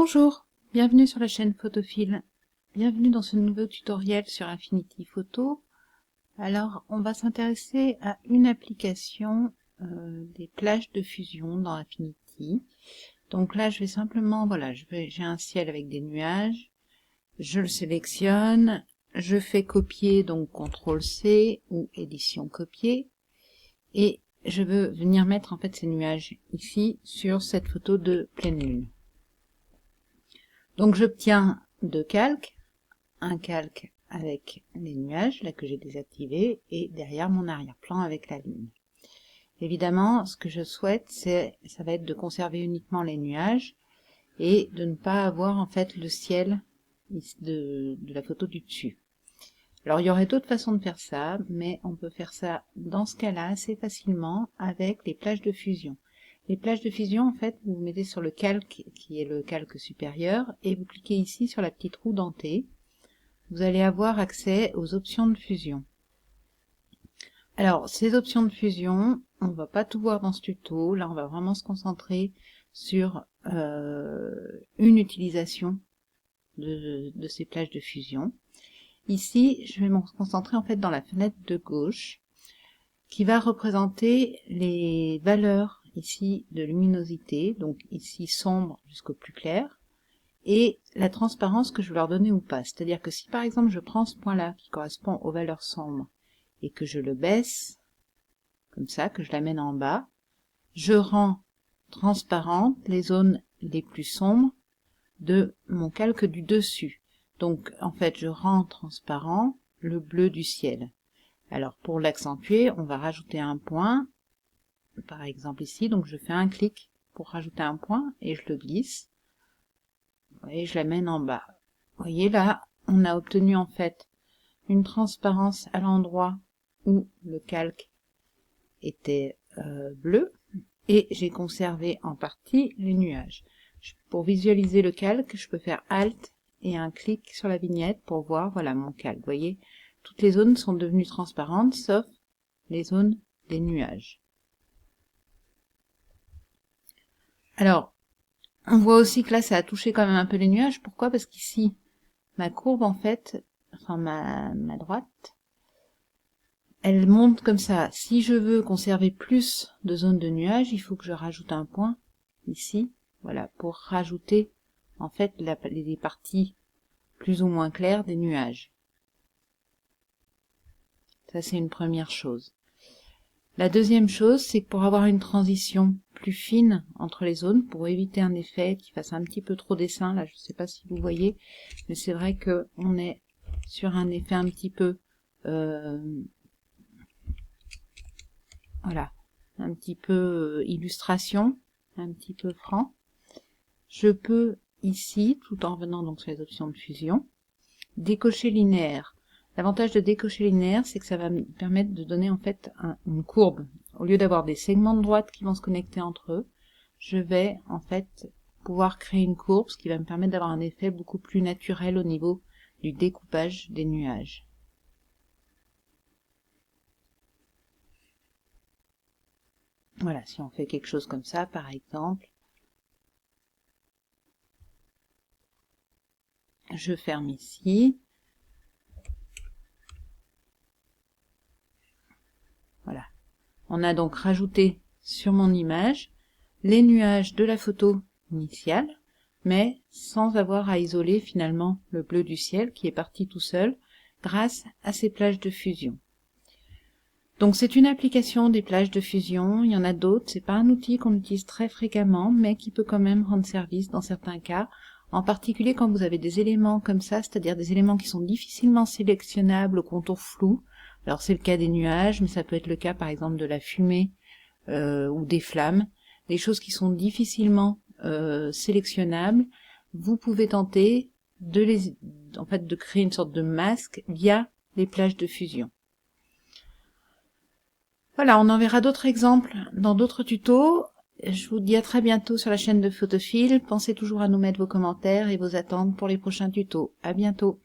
Bonjour, bienvenue sur la chaîne Photophile. Bienvenue dans ce nouveau tutoriel sur Affinity Photo. Alors, on va s'intéresser à une application des plages de fusion dans Affinity. Donc là, je vais simplement, voilà, j'ai un ciel avec des nuages. Je le sélectionne, je fais copier, donc CTRL-C ou édition copier. Et je veux venir mettre en fait ces nuages ici sur cette photo de pleine lune. Donc j'obtiens deux calques, un calque avec les nuages, là que j'ai désactivé, et derrière mon arrière-plan avec la lune. Évidemment, ce que je souhaite, ça va être de conserver uniquement les nuages et de ne pas avoir en fait le ciel de la photo du dessus. Alors il y aurait d'autres façons de faire ça, mais on peut faire ça dans ce cas-là assez facilement avec les plages de fusion. Les plages de fusion, en fait, vous vous mettez sur le calque qui est le calque supérieur et vous cliquez ici sur la petite roue dentée. Vous allez avoir accès aux options de fusion. Alors, ces options de fusion, on ne va pas tout voir dans ce tuto. Là, on va vraiment se concentrer sur une utilisation de ces plages de fusion. Ici, je vais me concentrer en fait dans la fenêtre de gauche qui va représenter les valeurs ici de luminosité, donc ici sombre jusqu'au plus clair, et la transparence que je veux leur donner ou pas. C'est-à-dire que si par exemple je prends ce point-là qui correspond aux valeurs sombres et que je le baisse, comme ça, que je l'amène en bas, je rends transparentes les zones les plus sombres de mon calque du dessus. Donc en fait je rends transparent le bleu du ciel. Alors pour l'accentuer, on va rajouter un point, par exemple ici, donc je fais un clic pour rajouter un point et je le glisse, et je l'amène en bas. Vous voyez là, on a obtenu en fait une transparence à l'endroit où le calque était bleu, et j'ai conservé en partie les nuages. Pour visualiser le calque, je peux faire Alt et un clic sur la vignette pour voir, voilà mon calque. Vous voyez, toutes les zones sont devenues transparentes, sauf les zones des nuages. Alors, on voit aussi que là, ça a touché quand même un peu les nuages. Pourquoi? Parce qu'ici, ma courbe, en fait, enfin ma droite, elle monte comme ça. Si je veux conserver plus de zones de nuages, il faut que je rajoute un point ici, voilà, pour rajouter en fait les parties plus ou moins claires des nuages. Ça, c'est une première chose. La deuxième chose, c'est que pour avoir une transition plus fine entre les zones, pour éviter un effet qui fasse un petit peu trop dessin, là je ne sais pas si vous voyez, mais c'est vrai que on est sur un effet un petit peu voilà, un petit peu illustration, un petit peu franc. Je peux ici, tout en revenant donc sur les options de fusion, décocher linéaire. L'avantage de décocher linéaire, c'est que ça va me permettre de donner en fait une courbe. Au lieu d'avoir des segments de droite qui vont se connecter entre eux, je vais en fait pouvoir créer une courbe, ce qui va me permettre d'avoir un effet beaucoup plus naturel au niveau du découpage des nuages. Voilà, si on fait quelque chose comme ça, par exemple, je ferme ici. Voilà. On a donc rajouté sur mon image les nuages de la photo initiale, mais sans avoir à isoler finalement le bleu du ciel qui est parti tout seul grâce à ces plages de fusion. Donc c'est une application des plages de fusion, il y en a d'autres, c'est pas un outil qu'on utilise très fréquemment, mais qui peut quand même rendre service dans certains cas, en particulier quand vous avez des éléments comme ça, c'est-à-dire des éléments qui sont difficilement sélectionnables au contour flou. Alors c'est le cas des nuages, mais ça peut être le cas par exemple de la fumée ou des flammes, des choses qui sont difficilement sélectionnables. Vous pouvez tenter de créer une sorte de masque via les plages de fusion. Voilà, on en verra d'autres exemples dans d'autres tutos. Je vous dis à très bientôt sur la chaîne de Photophile. Pensez toujours à nous mettre vos commentaires et vos attentes pour les prochains tutos. À bientôt.